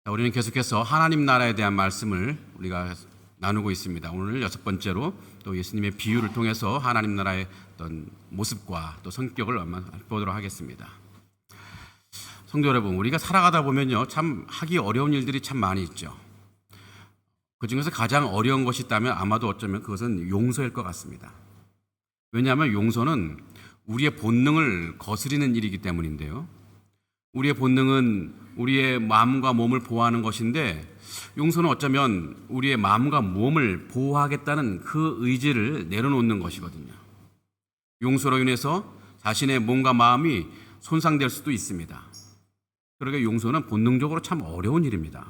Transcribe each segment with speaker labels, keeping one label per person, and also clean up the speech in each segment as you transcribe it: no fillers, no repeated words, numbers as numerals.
Speaker 1: 우리는 계속해서 하나님 나라에 대한 말씀을 우리가 나누고 있습니다. 오늘 6번째로 또 예수님의 비유를 통해서 하나님 나라의 어떤 모습과 또 성격을 한번 보도록 하겠습니다. 성도 여러분, 우리가 살아가다 보면요, 참 하기 어려운 일들이 참 많이 있죠. 그 중에서 가장 어려운 것이 있다면 아마도 어쩌면 그것은 용서일 것 같습니다. 왜냐하면 용서는 우리의 본능을 거스리는 일이기 때문인데요. 우리의 본능은 우리의 마음과 몸을 보호하는 것인데, 용서는 어쩌면 우리의 마음과 몸을 보호하겠다는 그 의지를 내려놓는 것이거든요. 용서로 인해서 자신의 몸과 마음이 손상될 수도 있습니다. 그러게 용서는 본능적으로 참 어려운 일입니다.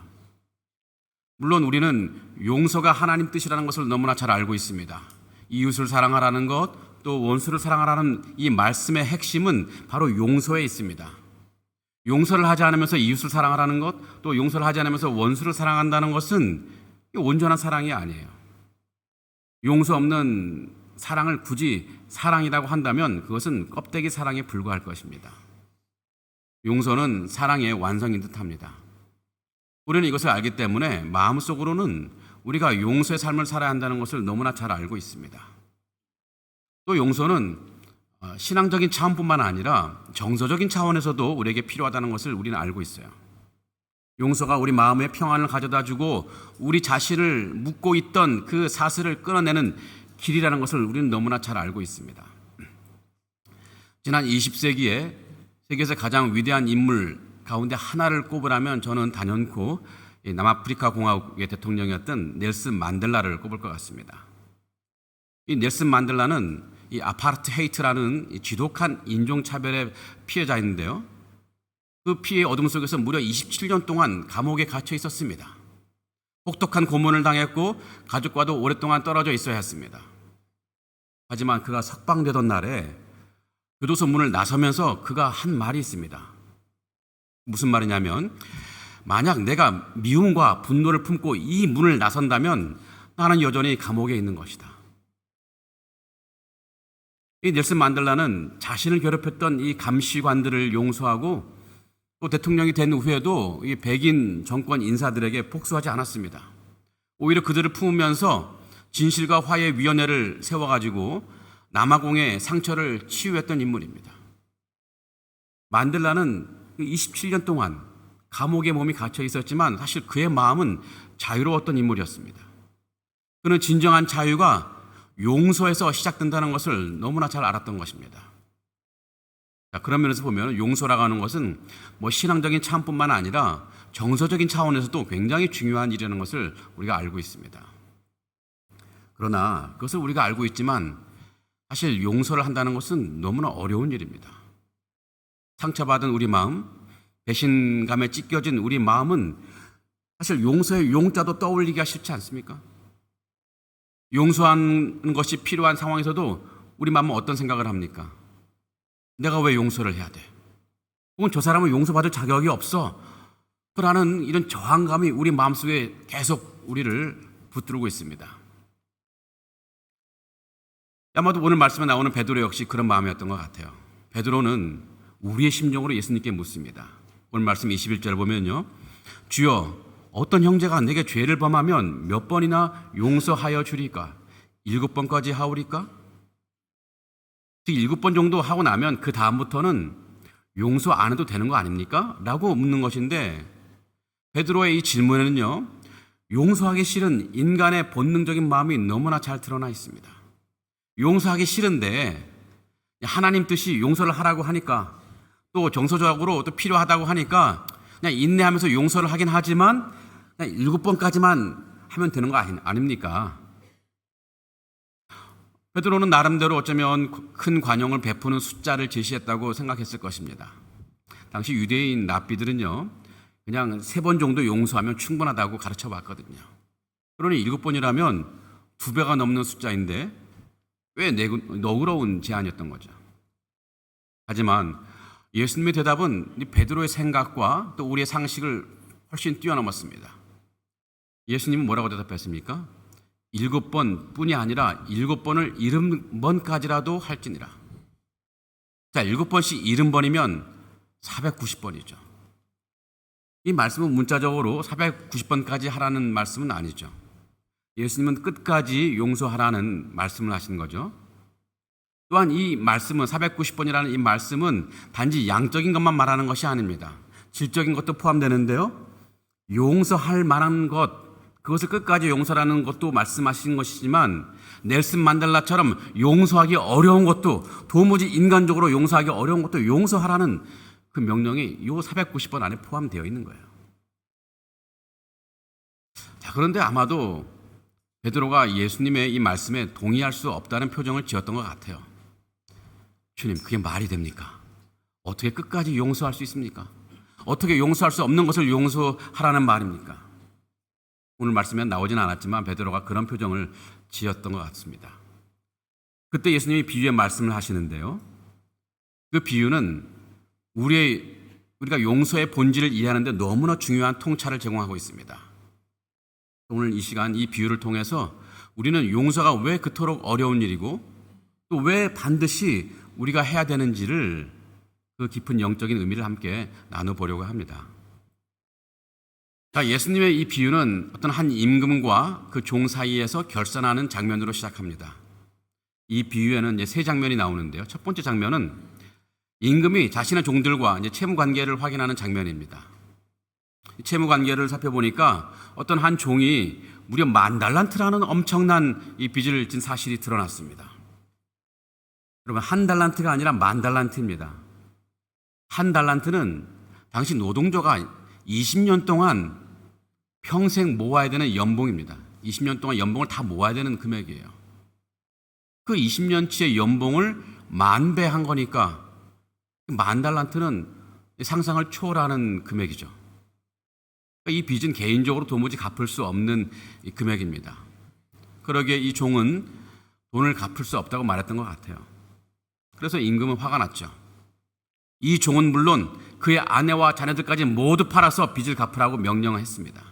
Speaker 1: 물론 우리는 용서가 하나님 뜻이라는 것을 너무나 잘 알고 있습니다. 이웃을 사랑하라는 것, 또 원수를 사랑하라는 이 말씀의 핵심은 바로 용서에 있습니다. 용서를 하지 않으면서 이웃을 사랑하라는 것, 또 용서를 하지 않으면서 원수를 사랑한다는 것은 온전한 사랑이 아니에요. 용서 없는 사랑을 굳이 사랑이라고 한다면 그것은 껍데기 사랑에 불과할 것입니다. 용서는 사랑의 완성인 듯합니다. 우리는 이것을 알기 때문에 마음속으로는 우리가 용서의 삶을 살아야 한다는 것을 너무나 잘 알고 있습니다. 또 용서는 신앙적인 차원뿐만 아니라 정서적인 차원에서도 우리에게 필요하다는 것을 우리는 알고 있어요. 용서가 우리 마음의 평안을 가져다주고 우리 자신을 묶고 있던 그 사슬을 끊어내는 길이라는 것을 우리는 너무나 잘 알고 있습니다. 지난 20세기에 세계에서 가장 위대한 인물 가운데 하나를 꼽으라면 저는 단연코 남아프리카 공화국의 대통령이었던 넬슨 만델라를 꼽을 것 같습니다. 이 넬슨 만델라는 이 아파르트헤이트라는 이 지독한 인종차별의 피해자인데요. 그 피해의 어둠 속에서 무려 27년 동안 감옥에 갇혀 있었습니다. 혹독한 고문을 당했고 가족과도 오랫동안 떨어져 있어야 했습니다. 하지만 그가 석방되던 날에 교도소 문을 나서면서 그가 한 말이 있습니다. 무슨 말이냐면, 만약 내가 미움과 분노를 품고 이 문을 나선다면 나는 여전히 감옥에 있는 것이다. 이 넬슨 만델라는 자신을 괴롭혔던 이 감시관들을 용서하고 또 대통령이 된 후에도 이 백인 정권 인사들에게 복수하지 않았습니다. 오히려 그들을 품으면서 진실과 화해 위원회를 세워가지고 남아공의 상처를 치유했던 인물입니다. 만델라는 27년 동안 감옥에 몸이 갇혀 있었지만 사실 그의 마음은 자유로웠던 인물이었습니다. 그는 진정한 자유가 용서에서 시작된다는 것을 너무나 잘 알았던 것입니다. 자, 그런 면에서 보면 용서라고 하는 것은 신앙적인 차원뿐만 아니라 정서적인 차원에서도 굉장히 중요한 일이라는 것을 우리가 알고 있습니다. 그러나 그것을 우리가 알고 있지만 사실 용서를 한다는 것은 너무나 어려운 일입니다. 상처받은 우리 마음, 배신감에 찢겨진 우리 마음은 사실 용서의 용자도 떠올리기가 싫지 않습니까? 용서하는 것이 필요한 상황에서도 우리 마음은 어떤 생각을 합니까? 내가 왜 용서를 해야 돼? 혹은 저 사람은 용서받을 자격이 없어. 라는 이런 저항감이 우리 마음속에 계속 우리를 붙들고 있습니다. 아마도 오늘 말씀에 나오는 베드로 역시 그런 마음이었던 것 같아요. 베드로는 우리의 심정으로 예수님께 묻습니다. 오늘 말씀 21절을 보면요, 주여, 어떤 형제가 내게 죄를 범하면 몇 번이나 용서하여 주리까? 7번까지 하오리까? 즉 7번 정도 하고 나면 그 다음부터는 용서 안 해도 되는 거 아닙니까? 라고 묻는 것인데, 베드로의 이 질문에는요, 용서하기 싫은 인간의 본능적인 마음이 너무나 잘 드러나 있습니다. 용서하기 싫은데 하나님 뜻이 용서를 하라고 하니까, 또 정서적으로 또 필요하다고 하니까 그냥 인내하면서 용서를 하긴 하지만 그냥 7번까지만 하면 되는 거 아닙니까? 베드로는 나름대로 어쩌면 큰 관용을 베푸는 숫자를 제시했다고 생각했을 것입니다. 당시 유대인 랍비들은요, 그냥 3번 정도 용서하면 충분하다고 가르쳐 봤거든요. 그러니 7번이라면 2배가 넘는 숫자인데 꽤 너그러운 제안이었던 거죠. 하지만 예수님의 대답은 베드로의 생각과 또 우리의 상식을 훨씬 뛰어넘었습니다. 예수님은 뭐라고 대답했습니까? 7번 뿐이 아니라 7번을 70번까지라도 할지니라. 자, 7번씩 70번이면 490번이죠. 이 말씀은 문자적으로 490번까지 하라는 말씀은 아니죠. 예수님은 끝까지 용서하라는 말씀을 하시는 거죠. 또한 이 말씀은 490번이라는 이 말씀은 단지 양적인 것만 말하는 것이 아닙니다. 질적인 것도 포함되는데요. 용서할 만한 것, 그것을 끝까지 용서라는 것도 말씀하신 것이지만 넬슨 만델라처럼 용서하기 어려운 것도, 도무지 인간적으로 용서하기 어려운 것도 용서하라는 그 명령이 이 490번 안에 포함되어 있는 거예요. 자, 그런데 아마도 베드로가 예수님의 이 말씀에 동의할 수 없다는 표정을 지었던 것 같아요. 주님, 그게 말이 됩니까? 어떻게 끝까지 용서할 수 있습니까? 어떻게 용서할 수 없는 것을 용서하라는 말입니까? 오늘 말씀에 나오진 않았지만 베드로가 그런 표정을 지었던 것 같습니다. 그때 예수님이 비유의 말씀을 하시는데요. 그 비유는 우리가 용서의 본질을 이해하는 데 너무나 중요한 통찰을 제공하고 있습니다. 오늘 이 시간 이 비유를 통해서 우리는 용서가 왜 그토록 어려운 일이고 또 왜 반드시 우리가 해야 되는지를, 그 깊은 영적인 의미를 함께 나눠보려고 합니다. 자, 예수님의 이 비유는 어떤 한 임금과 그 종 사이에서 결산하는 장면으로 시작합니다. 이 비유에는 이제 세 장면이 나오는데요. 첫 번째 장면은 임금이 자신의 종들과 이제 채무 관계를 확인하는 장면입니다. 채무 관계를 살펴보니까 어떤 한 종이 무려 10,000달란트라는 엄청난 이 빚을 진 사실이 드러났습니다. 여러분, 1달란트가 아니라 10,000달란트입니다. 1달란트는 당시 노동조가 20년 동안 평생 모아야 되는 연봉입니다. 20년 동안 연봉을 다 모아야 되는 금액이에요. 그 20년치의 연봉을 10,000배 한 거니까 10,000달란트는 상상을 초월하는 금액이죠. 이 빚은 개인적으로 도무지 갚을 수 없는 금액입니다. 그러기에 이 종은 돈을 갚을 수 없다고 말했던 것 같아요. 그래서 임금은 화가 났죠. 이 종은 물론 그의 아내와 자녀들까지 모두 팔아서 빚을 갚으라고 명령을 했습니다.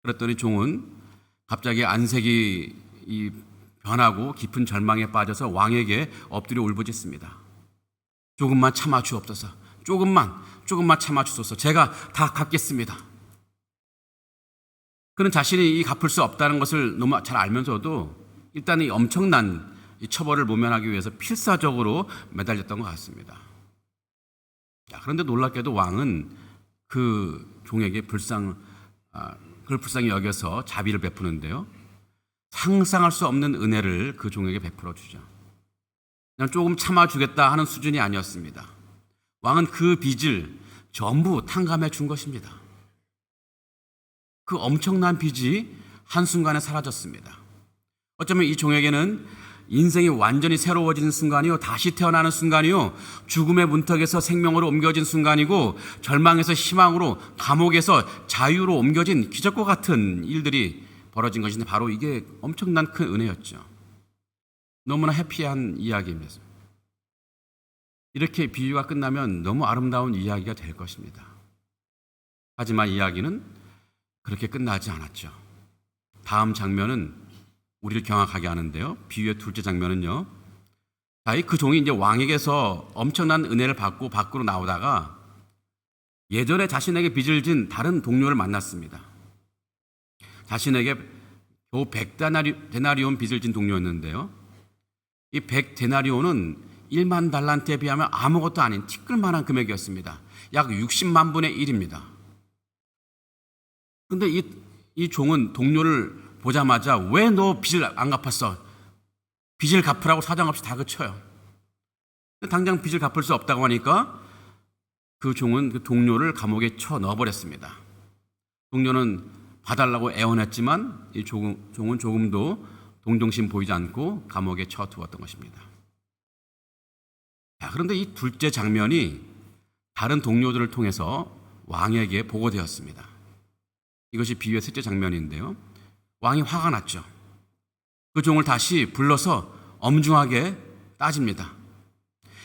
Speaker 1: 그랬더니 종은 갑자기 안색이 변하고 깊은 절망에 빠져서 왕에게 엎드려 울부짖습니다. 조금만 참아 주옵소서. 조금만 참아 주소서. 제가 다 갚겠습니다. 그는 자신이 갚을 수 없다는 것을 너무 잘 알면서도 일단 이 엄청난 이 처벌을 모면하기 위해서 필사적으로 매달렸던 것 같습니다. 그런데 놀랍게도 왕은 그 종에게 그걸 불쌍히 여겨서 자비를 베푸는데요. 상상할 수 없는 은혜를 그 종에게 베풀어 주죠. 그냥 조금 참아주겠다 하는 수준이 아니었습니다. 왕은 그 빚을 전부 탕감해 준 것입니다. 그 엄청난 빚이 한순간에 사라졌습니다. 어쩌면 이 종에게는 인생이 완전히 새로워지는 순간이요, 다시 태어나는 순간이요, 죽음의 문턱에서 생명으로 옮겨진 순간이고, 절망에서 희망으로, 감옥에서 자유로 옮겨진 기적과 같은 일들이 벌어진 것인데, 바로 이게 엄청난 큰 은혜였죠. 너무나 해피한 이야기입니다. 이렇게 비유가 끝나면 너무 아름다운 이야기가 될 것입니다. 하지만 이야기는 그렇게 끝나지 않았죠. 다음 장면은 우리를 경악하게 하는데요. 비유의 둘째 장면은요. 그 종이 이제 왕에게서 엄청난 은혜를 받고 밖으로 나오다가 예전에 자신에게 빚을 진 다른 동료를 만났습니다. 자신에게 겨우 100데나리온 빚을 진 동료였는데요. 이 100데나리온은 1만 달란트에 비하면 아무것도 아닌 티끌만한 금액이었습니다. 약 60만 분의 1입니다. 그런데 이 종은 동료를 보자마자 왜 너 빚을 안 갚았어? 빚을 갚으라고 사정없이 다그쳐요. 당장 빚을 갚을 수 없다고 하니까 그 종은 그 동료를 감옥에 쳐 넣어버렸습니다. 동료는 봐달라고 애원했지만 이 종은 조금도 동정심 보이지 않고 감옥에 쳐두었던 것입니다. 그런데 이 둘째 장면이 다른 동료들을 통해서 왕에게 보고되었습니다. 이것이 비유의 셋째 장면인데요. 왕이 화가 났죠. 그 종을 다시 불러서 엄중하게 따집니다.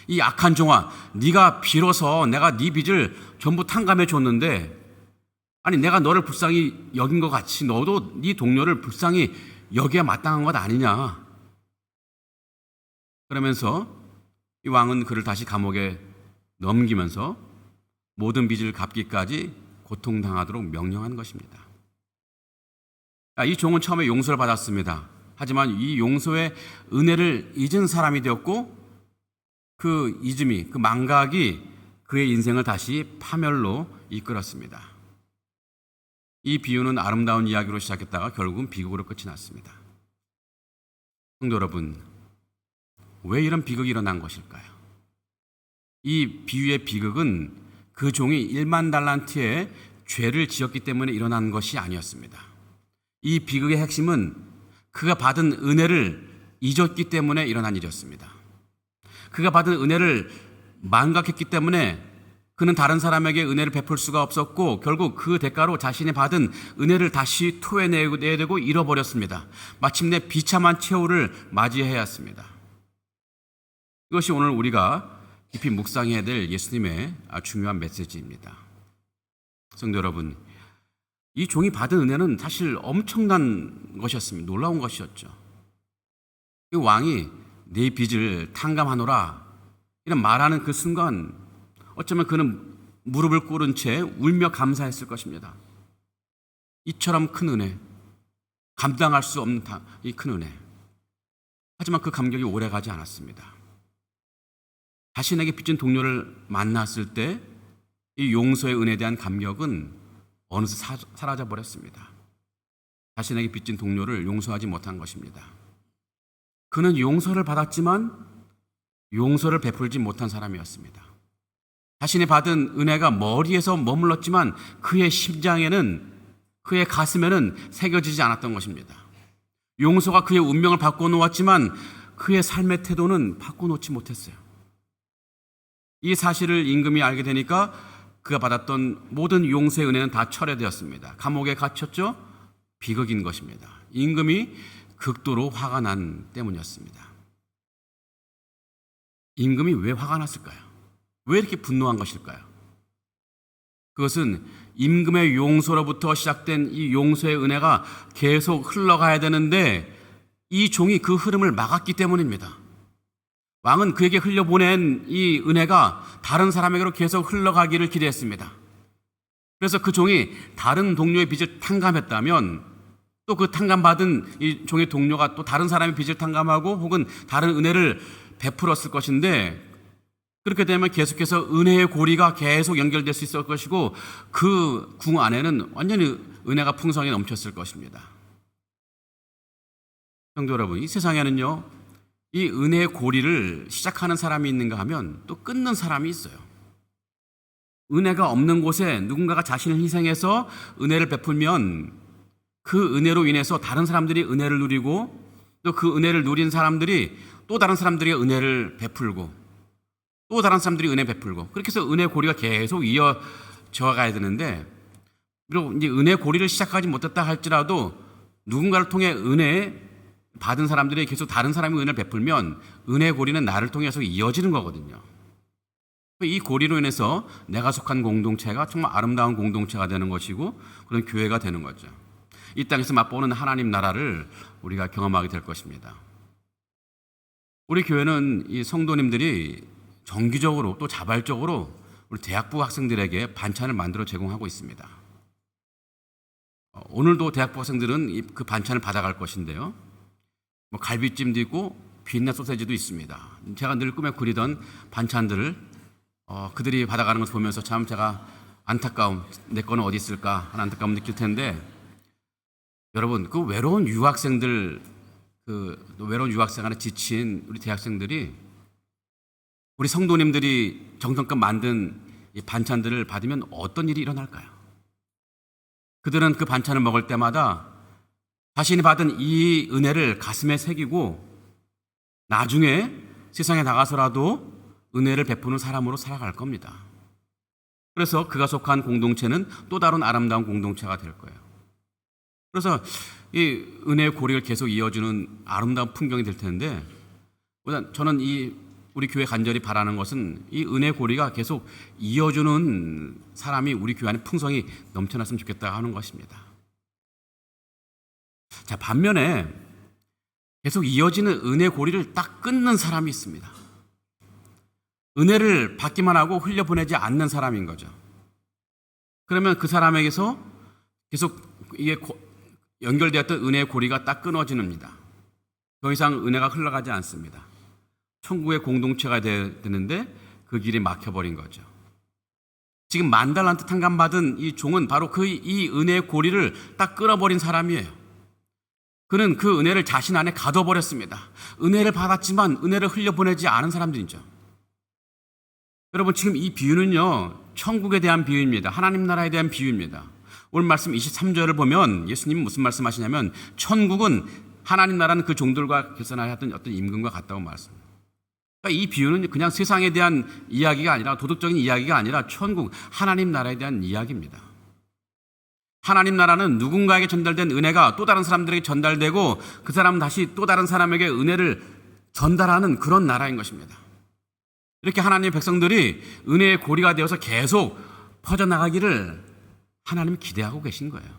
Speaker 1: 이 악한 종아, 네가 빌어서 내가 네 빚을 전부 탕감해 줬는데, 아니 내가 너를 불쌍히 여긴 것 같이 너도 네 동료를 불쌍히 여기야 마땅한 것 아니냐. 그러면서 이 왕은 그를 다시 감옥에 넘기면서 모든 빚을 갚기까지 고통당하도록 명령한 것입니다. 이 종은 처음에 용서를 받았습니다. 하지만 이 용서의 은혜를 잊은 사람이 되었고 그 잊음이, 그 망각이 그의 인생을 다시 파멸로 이끌었습니다. 이 비유는 아름다운 이야기로 시작했다가 결국은 비극으로 끝이 났습니다. 성도 여러분, 왜 이런 비극이 일어난 것일까요? 이 비유의 비극은 그 종이 1만 달란트의 죄를 지었기 때문에 일어난 것이 아니었습니다. 이 비극의 핵심은 그가 받은 은혜를 잊었기 때문에 일어난 일이었습니다. 그가 받은 은혜를 망각했기 때문에 그는 다른 사람에게 은혜를 베풀 수가 없었고 결국 그 대가로 자신이 받은 은혜를 다시 토해내야 되고 잃어버렸습니다. 마침내 비참한 최후를 맞이해야 했습니다. 이것이 오늘 우리가 깊이 묵상해야 될 예수님의 중요한 메시지입니다. 성도 여러분, 이 종이 받은 은혜는 사실 엄청난 것이었습니다. 놀라운 것이었죠. 이 왕이 내 빚을 탕감하노라 이런 말하는 그 순간 어쩌면 그는 무릎을 꿇은 채 울며 감사했을 것입니다. 이처럼 큰 은혜, 감당할 수 없는 이 큰 은혜. 하지만 그 감격이 오래가지 않았습니다. 자신에게 빚진 동료를 만났을 때 이 용서의 은혜에 대한 감격은 어느새 사라져 버렸습니다. 자신에게 빚진 동료를 용서하지 못한 것입니다. 그는 용서를 받았지만 용서를 베풀지 못한 사람이었습니다. 자신이 받은 은혜가 머리에서 머물렀지만 그의 심장에는, 그의 가슴에는 새겨지지 않았던 것입니다. 용서가 그의 운명을 바꿔놓았지만 그의 삶의 태도는 바꿔놓지 못했어요. 이 사실을 임금이 알게 되니까 그가 받았던 모든 용서의 은혜는 다 철회되었습니다. 감옥에 갇혔죠? 비극인 것입니다. 임금이 극도로 화가 난 때문이었습니다. 임금이 왜 화가 났을까요? 왜 이렇게 분노한 것일까요? 그것은 임금의 용서로부터 시작된 이 용서의 은혜가 계속 흘러가야 되는데 이 종이 그 흐름을 막았기 때문입니다. 왕은 그에게 흘려보낸 이 은혜가 다른 사람에게로 계속 흘러가기를 기대했습니다. 그래서 그 종이 다른 동료의 빚을 탕감했다면 또 그 탕감받은 이 종의 동료가 또 다른 사람의 빚을 탕감하고 혹은 다른 은혜를 베풀었을 것인데 그렇게 되면 계속해서 은혜의 고리가 계속 연결될 수 있을 것이고 그 궁 안에는 완전히 은혜가 풍성히 넘쳤을 것입니다. 성도 여러분, 이 세상에는요, 이 은혜의 고리를 시작하는 사람이 있는가 하면 또 끊는 사람이 있어요. 은혜가 없는 곳에 누군가가 자신을 희생해서 은혜를 베풀면 그 은혜로 인해서 다른 사람들이 은혜를 누리고 또 그 은혜를 누린 사람들이 또 다른 사람들에게 은혜를 베풀고 또 다른 사람들이 은혜 베풀고 그렇게 해서 은혜 고리가 계속 이어져 가야 되는데 비록 이제 은혜 고리를 시작하지 못했다 할지라도 누군가를 통해 은혜 받은 사람들이 계속 다른 사람이 은혜를 베풀면 은혜 고리는 나를 통해서 이어지는 거거든요. 이 고리로 인해서 내가 속한 공동체가 정말 아름다운 공동체가 되는 것이고 그런 교회가 되는 거죠. 이 땅에서 맛보는 하나님 나라를 우리가 경험하게 될 것입니다. 우리 교회는 이 성도님들이 정기적으로 또 자발적으로 우리 대학부 학생들에게 반찬을 만들어 제공하고 있습니다. 오늘도 대학부 학생들은 그 반찬을 받아갈 것인데요. 갈비찜도 있고 비엔나 소세지도 있습니다. 제가 늘 꿈에 그리던 반찬들을 그들이 받아가는 것을 보면서 참 제가 안타까움, 내 거는 어디 있을까 하는 안타까움 느낄 텐데 여러분, 그 외로운 유학생들, 외로운 유학생 안에 지친 우리 대학생들이 우리 성도님들이 정성껏 만든 이 반찬들을 받으면 어떤 일이 일어날까요? 그들은 그 반찬을 먹을 때마다 자신이 받은 이 은혜를 가슴에 새기고 나중에 세상에 나가서라도 은혜를 베푸는 사람으로 살아갈 겁니다. 그래서 그가 속한 공동체는 또 다른 아름다운 공동체가 될 거예요. 그래서 이 은혜의 고리를 계속 이어주는 아름다운 풍경이 될 텐데 저는 우리 교회 간절히 바라는 것은 이 은혜 고리가 계속 이어주는 사람이 우리 교회 안에 풍성이 넘쳐났으면 좋겠다 하는 것입니다. 자, 반면에 계속 이어지는 은혜 고리를 딱 끊는 사람이 있습니다. 은혜를 받기만 하고 흘려보내지 않는 사람인 거죠. 그러면 그 사람에게서 계속 이게 연결되었던 은혜의 고리가 딱 끊어집니다. 더 이상 은혜가 흘러가지 않습니다. 천국의 공동체가 되는데 그 길이 막혀버린 거죠. 지금 10,000달란트 탕감받은 이 종은 바로 이 은혜의 고리를 딱 끊어버린 사람이에요. 그는 그 은혜를 자신 안에 가둬버렸습니다. 은혜를 받았지만 은혜를 흘려보내지 않은 사람들이죠. 여러분, 지금 이 비유는요, 천국에 대한 비유입니다. 하나님 나라에 대한 비유입니다. 오늘 말씀 23절을 보면 예수님은 무슨 말씀하시냐면, 천국은 하나님 나라는 그 종들과 결산하였던 어떤 임금과 같다고 말씀합니다. 그러니까 이 비유는 그냥 세상에 대한 이야기가 아니라, 도덕적인 이야기가 아니라 천국, 하나님 나라에 대한 이야기입니다. 하나님 나라는 누군가에게 전달된 은혜가 또 다른 사람들에게 전달되고 그 사람은 다시 또 다른 사람에게 은혜를 전달하는 그런 나라인 것입니다. 이렇게 하나님의 백성들이 은혜의 고리가 되어서 계속 퍼져나가기를 하나님이 기대하고 계신 거예요.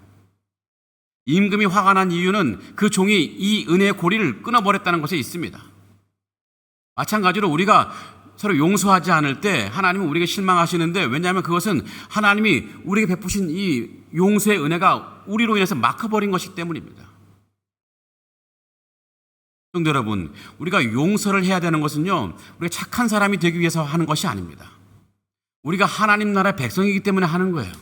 Speaker 1: 임금이 화가 난 이유는 그 종이 이 은혜의 고리를 끊어버렸다는 것에 있습니다. 마찬가지로 우리가 서로 용서하지 않을 때 하나님은 우리에게 실망하시는데, 왜냐하면 그것은 하나님이 우리에게 베푸신 이 용서의 은혜가 우리로 인해서 막혀버린 것이기 때문입니다. 성도 여러분, 우리가 용서를 해야 되는 것은요, 우리가 착한 사람이 되기 위해서 하는 것이 아닙니다. 우리가 하나님 나라의 백성이기 때문에 하는 거예요.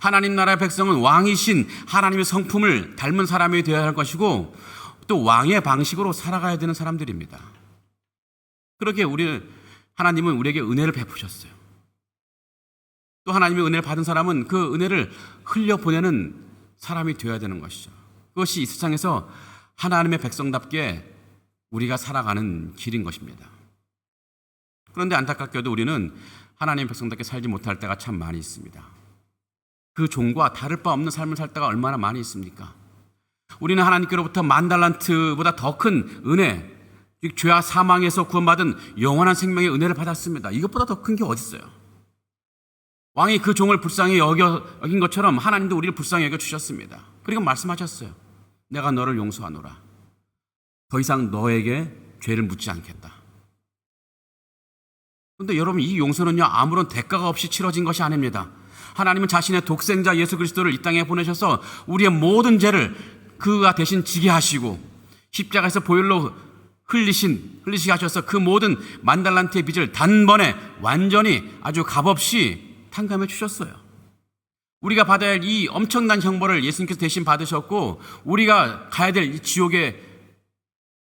Speaker 1: 하나님 나라의 백성은 왕이신 하나님의 성품을 닮은 사람이 되어야 할 것이고, 또 왕의 방식으로 살아가야 되는 사람들입니다. 그렇게 하나님은 우리에게 은혜를 베푸셨어요. 또 하나님의 은혜를 받은 사람은 그 은혜를 흘려보내는 사람이 되어야 되는 것이죠. 그것이 이 세상에서 하나님의 백성답게 우리가 살아가는 길인 것입니다. 그런데 안타깝게도 우리는 하나님의 백성답게 살지 못할 때가 참 많이 있습니다. 그 종과 다를 바 없는 삶을 살 때가 얼마나 많이 있습니까? 우리는 하나님께로부터 10,000달란트보다 더 큰 은혜, 죄와 사망에서 구원받은 영원한 생명의 은혜를 받았습니다. 이것보다 더 큰 게 어디 있어요? 왕이 그 종을 불쌍히 여긴 것처럼 하나님도 우리를 불쌍히 여겨주셨습니다. 그리고 말씀하셨어요. 내가 너를 용서하노라. 더 이상 너에게 죄를 묻지 않겠다. 그런데 여러분, 이 용서는요, 아무런 대가가 없이 치러진 것이 아닙니다. 하나님은 자신의 독생자 예수 그리스도를 이 땅에 보내셔서 우리의 모든 죄를 그가 대신 지게 하시고 십자가에서 보혈로 흘리시게 하셔서 그 모든 10,000달란트의 빚을 단번에 완전히 아주 값없이 탕감해 주셨어요. 우리가 받아야 할 이 엄청난 형벌을 예수님께서 대신 받으셨고, 우리가 가야 될 이 지옥의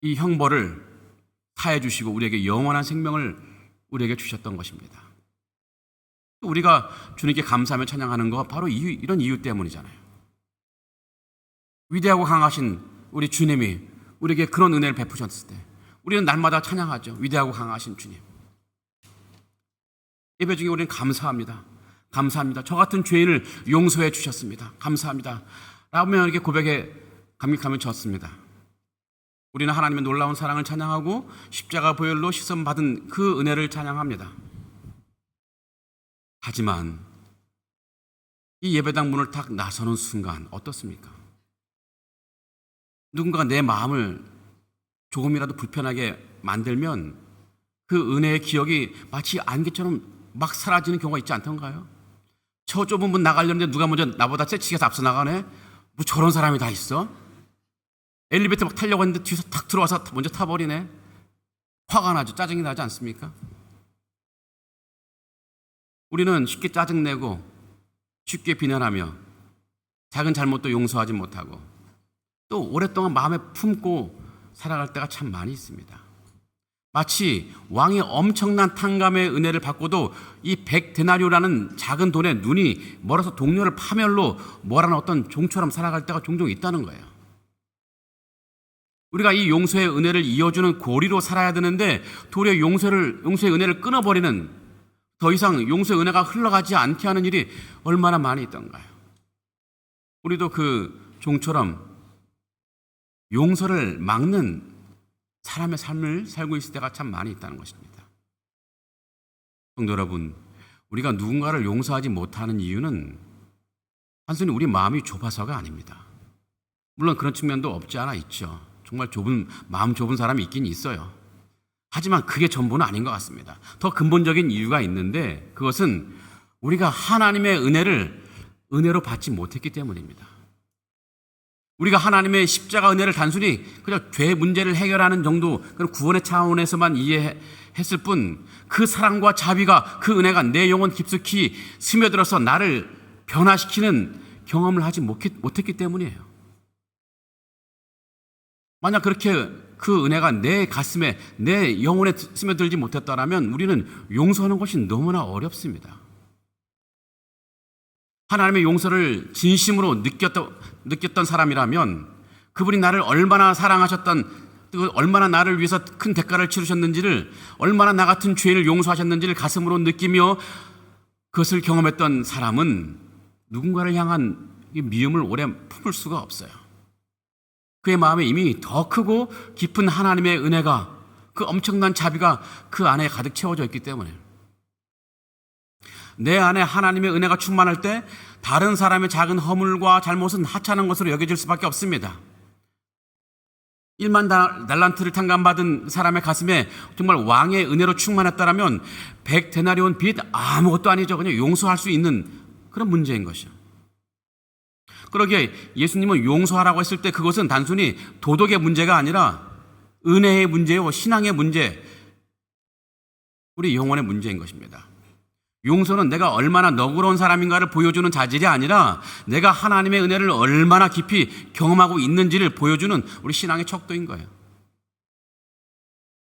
Speaker 1: 이 형벌을 사해 주시고 우리에게 영원한 생명을 우리에게 주셨던 것입니다. 우리가 주님께 감사하며 찬양하는 거 바로 이런 이유 때문이잖아요. 위대하고 강하신 우리 주님이 우리에게 그런 은혜를 베푸셨을 때 우리는 날마다 찬양하죠. 위대하고 강하신 주님. 예배 중에 우리는 감사합니다. 감사합니다. 저 같은 죄인을 용서해 주셨습니다. 감사합니다. 라며 이렇게 고백에 감격하며 졌습니다. 우리는 하나님의 놀라운 사랑을 찬양하고 십자가 보혈로 씻음받은 그 은혜를 찬양합니다. 하지만 이 예배당 문을 탁 나서는 순간 어떻습니까? 누군가가 내 마음을 조금이라도 불편하게 만들면 그 은혜의 기억이 마치 안개처럼 막 사라지는 경우가 있지 않던가요? 저 좁은 문 나가려는데 누가 먼저 나보다 째치게서 앞서 나가네? 뭐 저런 사람이 다 있어? 엘리베이터 막 타려고 했는데 뒤에서 탁 들어와서 먼저 타버리네? 화가 나죠. 짜증이 나지 않습니까? 우리는 쉽게 짜증내고 쉽게 비난하며 작은 잘못도 용서하지 못하고 또 오랫동안 마음에 품고 살아갈 때가 참 많이 있습니다. 마치 왕의 엄청난 탕감의 은혜를 받고도 이 100데나리오라는 작은 돈에 눈이 멀어서 동료를 파멸로 몰아넣은 어떤 종처럼 살아갈 때가 종종 있다는 거예요. 우리가 이 용서의 은혜를 이어주는 고리로 살아야 되는데 도리어 용서의 은혜를 끊어버리는, 더 이상 용서의 은혜가 흘러가지 않게 하는 일이 얼마나 많이 있던가요? 우리도 그 종처럼 용서를 막는 사람의 삶을 살고 있을 때가 참 많이 있다는 것입니다. 성도 여러분, 우리가 누군가를 용서하지 못하는 이유는 단순히 우리 마음이 좁아서가 아닙니다. 물론 그런 측면도 없지 않아 있죠. 정말 마음 좁은 사람이 있긴 있어요. 하지만 그게 전부는 아닌 것 같습니다. 더 근본적인 이유가 있는데 그것은 우리가 하나님의 은혜를 은혜로 받지 못했기 때문입니다. 우리가 하나님의 십자가 은혜를 단순히 그냥 죄 문제를 해결하는 정도 그런 구원의 차원에서만 이해했을 뿐 그 사랑과 자비가 그 은혜가 내 영혼 깊숙이 스며들어서 나를 변화시키는 경험을 하지 못했기 때문이에요. 만약 그렇게 그 은혜가 내 가슴에 내 영혼에 스며들지 못했다면 우리는 용서하는 것이 너무나 어렵습니다. 하나님의 용서를 진심으로 느꼈던 사람이라면 그분이 나를 얼마나 사랑하셨던, 얼마나 나를 위해서 큰 대가를 치르셨는지를, 얼마나 나 같은 죄인을 용서하셨는지를 가슴으로 느끼며 그것을 경험했던 사람은 누군가를 향한 미움을 오래 품을 수가 없어요. 그의 마음에 이미 더 크고 깊은 하나님의 은혜가, 그 엄청난 자비가 그 안에 가득 채워져 있기 때문에 내 안에 하나님의 은혜가 충만할 때 다른 사람의 작은 허물과 잘못은 하찮은 것으로 여겨질 수밖에 없습니다. 1만 달란트를 탕감받은 사람의 가슴에 정말 왕의 은혜로 충만했다면 100데나리온 빚 아무것도 아니죠. 그냥 용서할 수 있는 그런 문제인 것이죠. 그러기에 예수님은 용서하라고 했을 때 그것은 단순히 도덕의 문제가 아니라 은혜의 문제요, 신앙의 문제, 우리 영혼의 문제인 것입니다. 용서는 내가 얼마나 너그러운 사람인가를 보여주는 자질이 아니라 내가 하나님의 은혜를 얼마나 깊이 경험하고 있는지를 보여주는 우리 신앙의 척도인 거예요.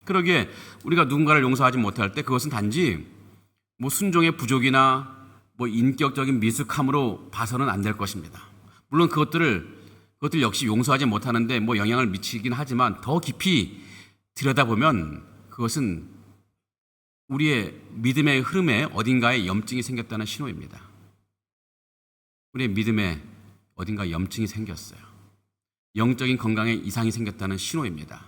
Speaker 1: 그러기에 우리가 누군가를 용서하지 못할 때 그것은 단지 순종의 부족이나 인격적인 미숙함으로 봐서는 안 될 것입니다. 물론 그것들 역시 용서하지 못하는데 영향을 미치긴 하지만 더 깊이 들여다보면 그것은 우리의 믿음의 흐름에 어딘가에 염증이 생겼다는 신호입니다. 우리의 믿음에 어딘가 염증이 생겼어요. 영적인 건강에 이상이 생겼다는 신호입니다.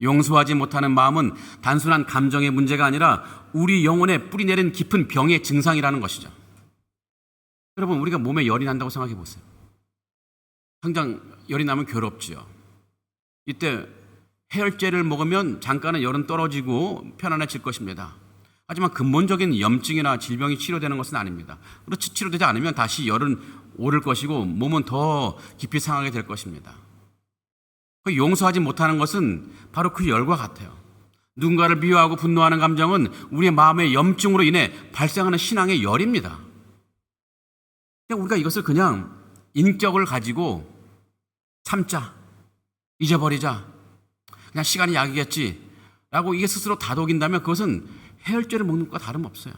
Speaker 1: 용서하지 못하는 마음은 단순한 감정의 문제가 아니라 우리 영혼에 뿌리내린 깊은 병의 증상이라는 것이죠. 여러분, 우리가 몸에 열이 난다고 생각해 보세요. 당장 열이 나면 괴롭지요. 이때 해열제를 먹으면 잠깐은 열은 떨어지고 편안해질 것입니다. 하지만 근본적인 염증이나 질병이 치료되는 것은 아닙니다. 그렇지, 치료되지 않으면 다시 열은 오를 것이고 몸은 더 깊이 상하게 될 것입니다. 용서하지 못하는 것은 바로 그 열과 같아요. 누군가를 미워하고 분노하는 감정은 우리의 마음의 염증으로 인해 발생하는 신앙의 열입니다. 우리가 이것을 그냥 인격을 가지고 참자, 잊어버리자, 그냥 시간이 약이겠지 라고 이게 스스로 다독인다면 그것은 해열제를 먹는 것과 다름없어요.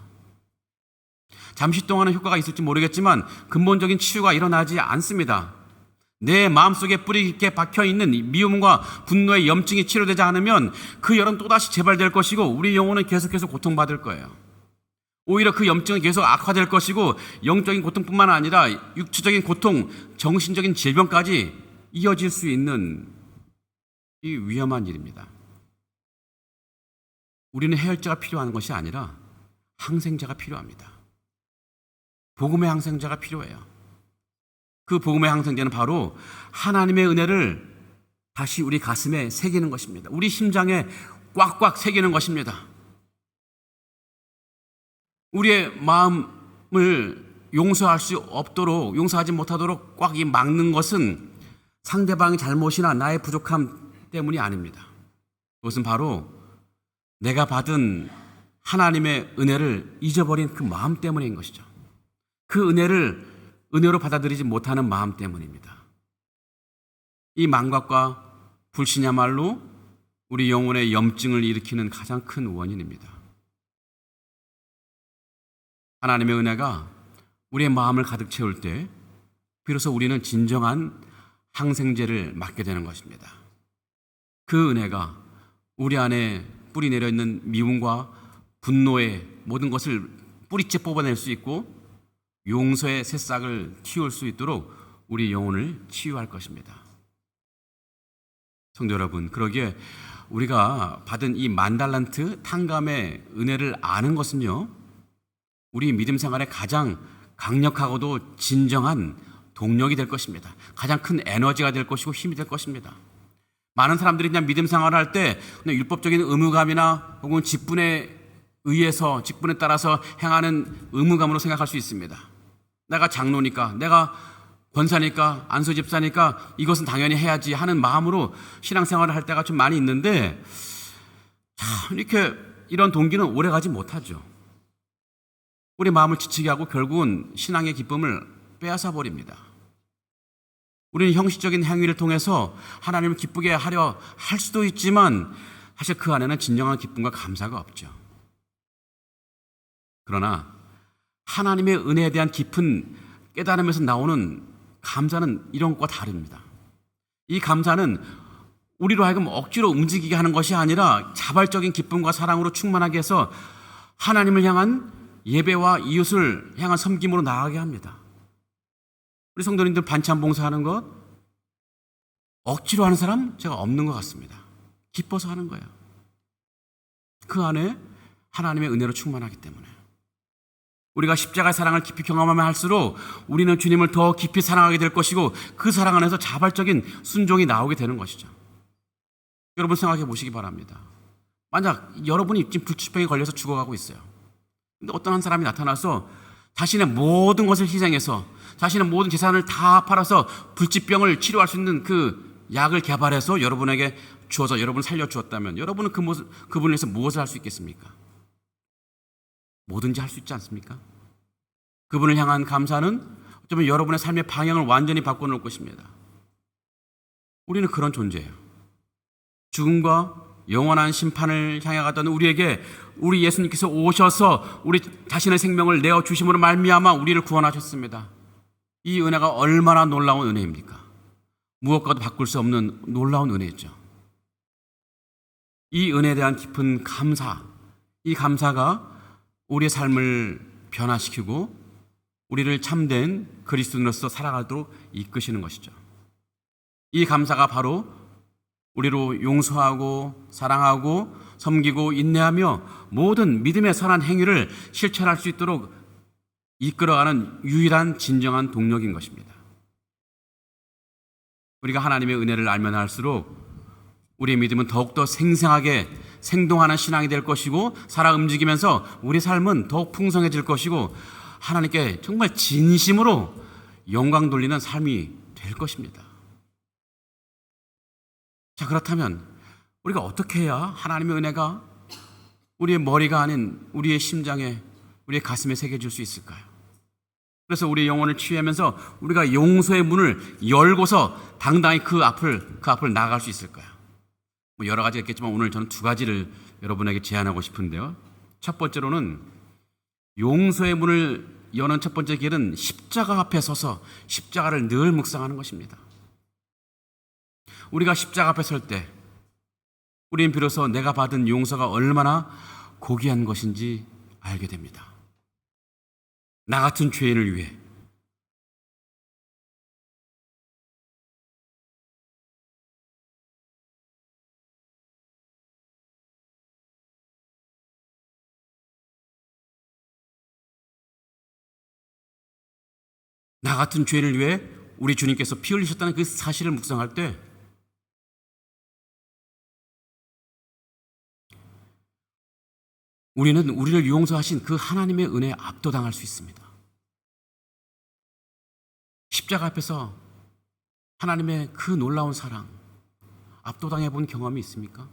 Speaker 1: 잠시 동안은 효과가 있을지 모르겠지만 근본적인 치유가 일어나지 않습니다. 내 마음속에 뿌리 깊게 박혀있는 미움과 분노의 염증이 치료되지 않으면 그 열은 또다시 재발될 것이고 우리 영혼은 계속해서 고통받을 거예요. 오히려 그 염증은 계속 악화될 것이고 영적인 고통뿐만 아니라 육체적인 고통, 정신적인 질병까지 이어질 수 있는 이 위험한 일입니다. 우리는 해열제가 필요한 것이 아니라 항생제가 필요합니다. 복음의 항생제가 필요해요. 그 복음의 항생제는 바로 하나님의 은혜를 다시 우리 가슴에 새기는 것입니다. 우리 심장에 꽉꽉 새기는 것입니다. 우리의 마음을 용서할 수 없도록, 용서하지 못하도록 꽉 막는 것은 상대방의 잘못이나 나의 부족함 때문이 아닙니다. 그것은 바로 내가 받은 하나님의 은혜를 잊어버린 그 마음 때문인 것이죠. 그 은혜를 은혜로 받아들이지 못하는 마음 때문입니다. 이 망각과 불신이야말로 우리 영혼의 염증을 일으키는 가장 큰 원인입니다. 하나님의 은혜가 우리의 마음을 가득 채울 때 비로소 우리는 진정한 항생제를 맞게 되는 것입니다. 그 은혜가 우리 안에 뿌리 내려 있는 미움과 분노의 모든 것을 뿌리째 뽑아낼 수 있고 용서의 새싹을 키울 수 있도록 우리 영혼을 치유할 것입니다. 성도 여러분, 그러기에 우리가 받은 이 10,000달란트 탕감의 은혜를 아는 것은요, 우리 믿음 생활의 가장 강력하고도 진정한 동력이 될 것입니다. 가장 큰 에너지가 될 것이고 힘이 될 것입니다. 많은 사람들이 그냥 믿음 생활을 할 때 율법적인 의무감이나 혹은 직분의 의에서 직분에 따라서 행하는 의무감으로 생각할 수 있습니다. 내가 장로니까, 내가 권사니까, 안수 집사니까 이것은 당연히 해야지 하는 마음으로 신앙생활을 할 때가 좀 많이 있는데, 이렇게 이런 동기는 오래가지 못하죠. 우리 마음을 지치게 하고 결국은 신앙의 기쁨을 빼앗아 버립니다. 우리는 형식적인 행위를 통해서 하나님을 기쁘게 하려 할 수도 있지만 사실 그 안에는 진정한 기쁨과 감사가 없죠. 그러나 하나님의 은혜에 대한 깊은 깨달음에서 나오는 감사는 이런 것과 다릅니다. 이 감사는 우리로 하여금 억지로 움직이게 하는 것이 아니라 자발적인 기쁨과 사랑으로 충만하게 해서 하나님을 향한 예배와 이웃을 향한 섬김으로 나아가게 합니다. 우리 성도님들 반찬 봉사하는 것 억지로 하는 사람 제가 없는 것 같습니다. 기뻐서 하는 거예요. 그 안에 하나님의 은혜로 충만하기 때문에. 우리가 십자가의 사랑을 깊이 경험하면 할수록 우리는 주님을 더 깊이 사랑하게 될 것이고 그 사랑 안에서 자발적인 순종이 나오게 되는 것이죠. 여러분 생각해 보시기 바랍니다. 만약 여러분이 지금 불치병에 걸려서 죽어가고 있어요. 근데 어떤 한 사람이 나타나서 자신의 모든 것을 희생해서 자신의 모든 재산을 다 팔아서 불치병을 치료할 수 있는 그 약을 개발해서 여러분에게 주어서 여러분을 살려주었다면 여러분은 그분을 위해서 무엇을 할 수 있겠습니까? 뭐든지 할 수 있지 않습니까? 그분을 향한 감사는 어쩌면 여러분의 삶의 방향을 완전히 바꿔놓을 것입니다. 우리는 그런 존재예요. 죽음과 영원한 심판을 향해 가던 우리에게 우리 예수님께서 오셔서 우리 자신의 생명을 내어주심으로 말미암아 우리를 구원하셨습니다. 이 은혜가 얼마나 놀라운 은혜입니까? 무엇과도 바꿀 수 없는 놀라운 은혜죠. 이 은혜에 대한 깊은 감사, 이 감사가 우리의 삶을 변화시키고 우리를 참된 그리스도인으로서 살아가도록 이끄시는 것이죠. 이 감사가 바로 우리로 용서하고 사랑하고 섬기고 인내하며 모든 믿음의 선한 행위를 실천할 수 있도록 이끌어가는 유일한 진정한 동력인 것입니다. 우리가 하나님의 은혜를 알면 할수록 우리의 믿음은 더욱더 생생하게 생동하는 신앙이 될 것이고 살아 움직이면서 우리 삶은 더욱 풍성해질 것이고 하나님께 정말 진심으로 영광 돌리는 삶이 될 것입니다. 자, 그렇다면 우리가 어떻게 해야 하나님의 은혜가 우리의 머리가 아닌 우리의 심장에, 우리의 가슴에 새겨질 수 있을까요? 그래서 우리의 영혼을 치유하면서 우리가 용서의 문을 열고서 당당히 그 앞을 나아갈 수 있을까요? 여러 가지가 있겠지만 오늘 저는 두 가지를 여러분에게 제안하고 싶은데요. 첫 번째로는 용서의 문을 여는 첫 번째 길은 십자가 앞에 서서 십자가를 늘 묵상하는 것입니다. 우리가 십자가 앞에 설 때 우리는 비로소 내가 받은 용서가 얼마나 고귀한 것인지 알게 됩니다. 나 같은 죄인을 위해 우리 주님께서 피 흘리셨다는 그 사실을 묵상할 때 우리는 우리를 용서하신 그 하나님의 은혜에 압도당할 수 있습니다. 십자가 앞에서 하나님의 그 놀라운 사랑 압도당해 본 경험이 있습니까?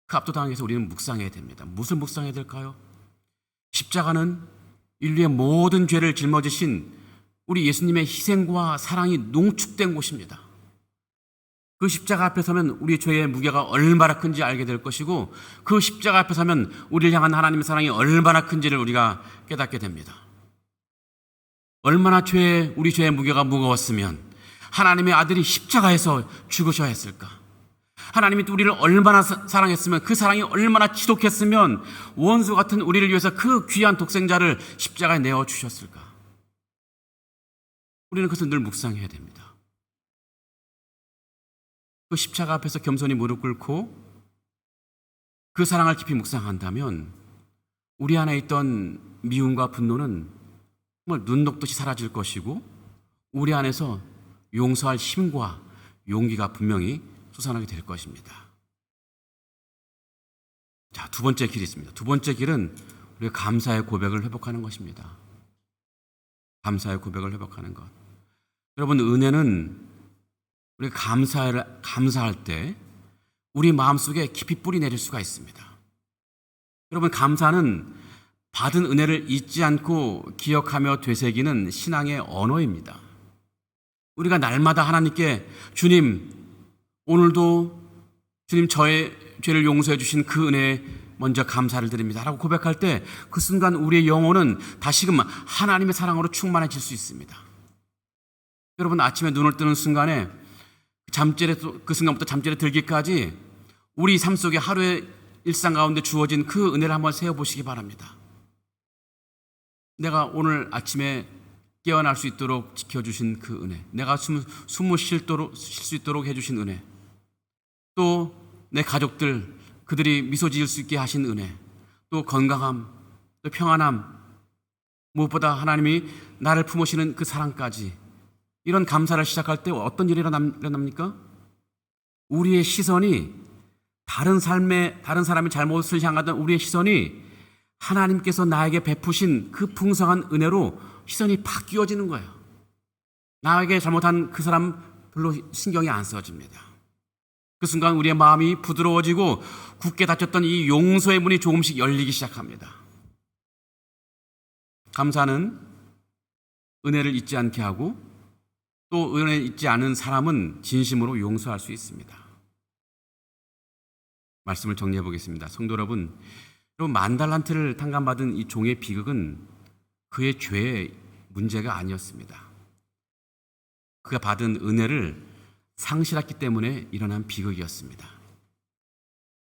Speaker 1: 그 압도당해서 우리는 묵상해야 됩니다. 무슨 묵상해야 될까요? 십자가는 인류의 모든 죄를 짊어지신 우리 예수님의 희생과 사랑이 농축된 곳입니다. 그 십자가 앞에 서면 우리 죄의 무게가 얼마나 큰지 알게 될 것이고 그 십자가 앞에 서면 우리를 향한 하나님의 사랑이 얼마나 큰지를 우리가 깨닫게 됩니다. 얼마나 우리 죄의 무게가 무거웠으면 하나님의 아들이 십자가에서 죽으셔야 했을까? 하나님이 우리를 얼마나 사랑했으면 그 사랑이 얼마나 지독했으면 원수 같은 우리를 위해서 그 귀한 독생자를 십자가에 내어주셨을까? 우리는 그것을 늘 묵상해야 됩니다. 그 십자가 앞에서 겸손히 무릎 꿇고 그 사랑을 깊이 묵상한다면 우리 안에 있던 미움과 분노는 정말 눈 녹듯이 사라질 것이고 우리 안에서 용서할 힘과 용기가 분명히 솟아나게 될 것입니다. 자, 두 번째 길이 있습니다. 두 번째 길은 우리가 감사의 고백을 회복하는 것입니다. 감사의 고백을 회복하는 것. 여러분, 은혜는 우리가 감사할 때 우리 마음속에 깊이 뿌리 내릴 수가 있습니다. 여러분, 감사는 받은 은혜를 잊지 않고 기억하며 되새기는 신앙의 언어입니다. 우리가 날마다 하나님께 주님, 오늘도 주님 저의 죄를 용서해 주신 그 은혜에 먼저 감사를 드립니다 라고 고백할 때 그 순간 우리의 영혼은 다시금 하나님의 사랑으로 충만해질 수 있습니다. 여러분, 아침에 눈을 뜨는 순간에 그 순간부터 잠자리에 들기까지 우리 삶 속에 하루의 일상 가운데 주어진 그 은혜를 한번 세어보시기 바랍니다. 내가 오늘 아침에 깨어날 수 있도록 지켜주신 그 은혜, 내가 숨을 쉴 수 있도록 해주신 은혜, 또 내 가족들, 그들이 미소 지을 수 있게 하신 은혜, 또 건강함, 또 평안함, 무엇보다 하나님이 나를 품으시는 그 사랑까지, 이런 감사를 시작할 때 어떤 일이 일어납니까? 우리의 시선이 다른 사람의 잘못을 향하던 우리의 시선이 하나님께서 나에게 베푸신 그 풍성한 은혜로 시선이 바뀌어지는 거예요. 나에게 잘못한 그 사람 별로 신경이 안 써집니다. 그 순간 우리의 마음이 부드러워지고 굳게 닫혔던 이 용서의 문이 조금씩 열리기 시작합니다. 감사는 은혜를 잊지 않게 하고 또 은혜를 잊지 않은 사람은 진심으로 용서할 수 있습니다. 말씀을 정리해 보겠습니다. 성도 여러분, 만 달란트를 탕감받은 이 종의 비극은 그의 죄의 문제가 아니었습니다. 그가 받은 은혜를 상실했기 때문에 일어난 비극이었습니다.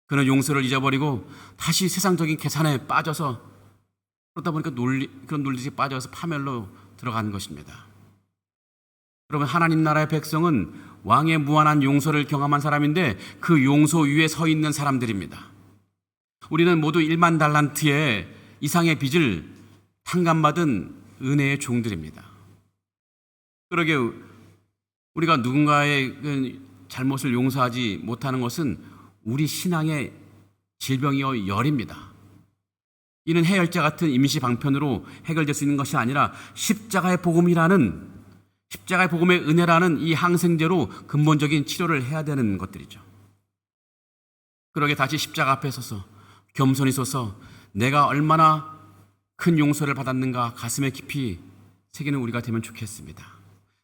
Speaker 1: 그는 용서를 잊어버리고 다시 세상적인 계산에 빠져서, 그러다 보니까 그런 논리에 빠져서 파멸로 들어가는 것입니다. 여러분, 하나님 나라의 백성은 왕의 무한한 용서를 경험한 사람인데 그 용서 위에 서 있는 사람들입니다. 우리는 모두 1만 달란트의 이상의 빚을 탕감받은 은혜의 종들입니다. 그러게 우리가 누군가의 잘못을 용서하지 못하는 것은 우리 신앙의 질병이요 열입니다. 이는 해열제 같은 임시 방편으로 해결될 수 있는 것이 아니라 십자가의 복음의 은혜라는 이 항생제로 근본적인 치료를 해야 되는 것들이죠. 그러게 다시 십자가 앞에 서서 겸손히 서서 내가 얼마나 큰 용서를 받았는가 가슴에 깊이 새기는 우리가 되면 좋겠습니다.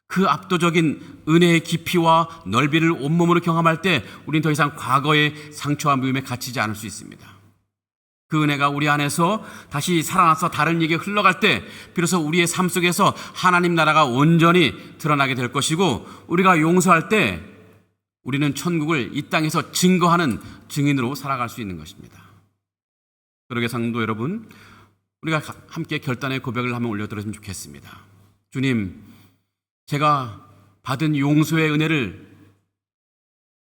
Speaker 1: 그 압도적인 은혜의 깊이와 넓이를 온몸으로 경험할 때 우리는 더 이상 과거의 상처와 미움에 갇히지 않을 수 있습니다. 그 은혜가 우리 안에서 다시 살아나서 다른 얘기가 흘러갈 때 비로소 우리의 삶 속에서 하나님 나라가 온전히 드러나게 될 것이고, 우리가 용서할 때 우리는 천국을 이 땅에서 증거하는 증인으로 살아갈 수 있는 것입니다. 그러게 성도 여러분, 우리가 함께 결단의 고백을 한번 올려드렸으면 좋겠습니다. 주님, 제가 받은 용서의 은혜를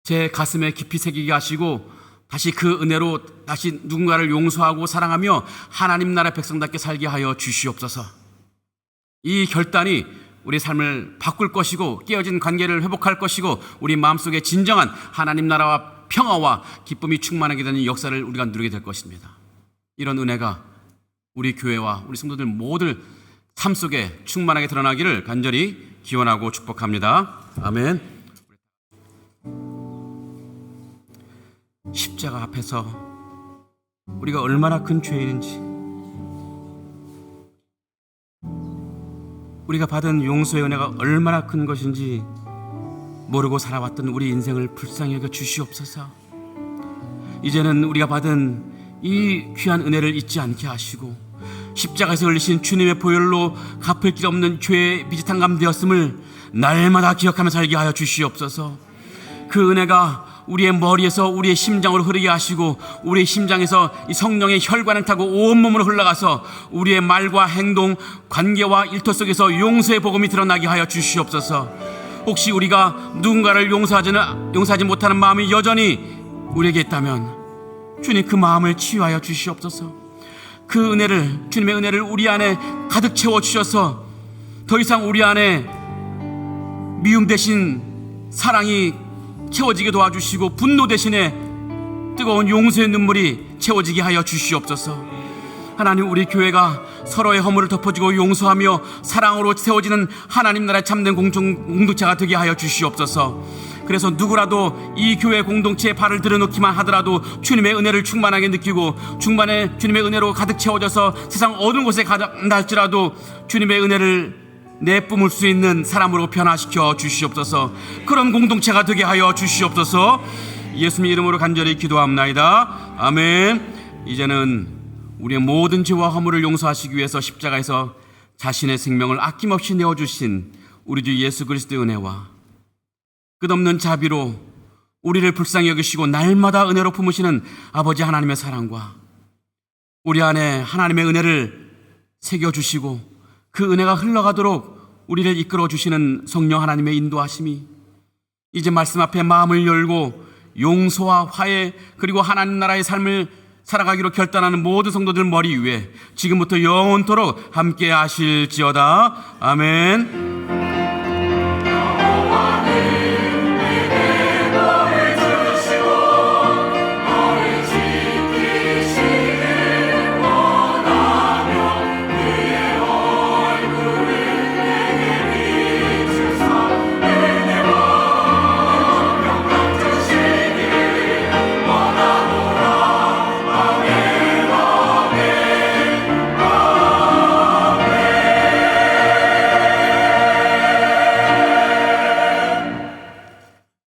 Speaker 1: 제 가슴에 깊이 새기게 하시고 다시 그 은혜로 다시 누군가를 용서하고 사랑하며 하나님 나라 백성답게 살게 하여 주시옵소서. 이 결단이 우리 삶을 바꿀 것이고 깨어진 관계를 회복할 것이고 우리 마음속에 진정한 하나님 나라와 평화와 기쁨이 충만하게 되는 역사를 우리가 누리게 될 것입니다. 이런 은혜가 우리 교회와 우리 성도들 모두 삶 속에 충만하게 드러나기를 간절히 기원하고 축복합니다. 아멘. 십자가 앞에서 우리가 얼마나 큰 죄인인지, 우리가 받은 용서의 은혜가 얼마나 큰 것인지 모르고 살아왔던 우리 인생을 불쌍히 여겨 주시옵소서. 이제는 우리가 받은 이 귀한 은혜를 잊지 않게 하시고 십자가에서 흘리신 주님의 보혈로 갚을 길 없는 죄의 빚이 탕감되었음을 날마다 기억하며 살게 하여 주시옵소서. 그 은혜가 우리의 머리에서 우리의 심장으로 흐르게 하시고 우리의 심장에서 이 성령의 혈관을 타고 온몸으로 흘러가서 우리의 말과 행동, 관계와 일터 속에서 용서의 복음이 드러나게 하여 주시옵소서. 혹시 우리가 누군가를 용서하지 못하는 마음이 여전히 우리에게 있다면 주님, 그 마음을 치유하여 주시옵소서. 그 은혜를, 주님의 은혜를 우리 안에 가득 채워주셔서 더 이상 우리 안에 미움 대신 사랑이 채워지게 도와주시고 분노 대신에 뜨거운 용서의 눈물이 채워지게 하여 주시옵소서. 하나님, 우리 교회가 서로의 허물을 덮어주고 용서하며 사랑으로 세워지는 하나님 나라의 참된 공동체가 되게 하여 주시옵소서. 그래서 누구라도 이 교회 공동체에 발을 들여놓기만 하더라도 주님의 은혜를 충만하게 느끼고 중반에 주님의 은혜로 가득 채워져서 세상 어느 곳에 가다 할지라도 주님의 은혜를 내뿜을 수 있는 사람으로 변화시켜 주시옵소서. 그런 공동체가 되게 하여 주시옵소서. 예수님 이름으로 간절히 기도합나이다. 아멘. 이제는 우리의 모든 죄와 허물을 용서하시기 위해서 십자가에서 자신의 생명을 아낌없이 내어주신 우리 주 예수 그리스도의 은혜와 끝없는 자비로 우리를 불쌍히 여기시고 날마다 은혜로 품으시는 아버지 하나님의 사랑과 우리 안에 하나님의 은혜를 새겨주시고 그 은혜가 흘러가도록 우리를 이끌어 주시는 성령 하나님의 인도하심이 이제 말씀 앞에 마음을 열고 용서와 화해 그리고 하나님 나라의 삶을 살아가기로 결단하는 모든 성도들 머리 위에 지금부터 영원토록 함께 하실지어다. 아멘.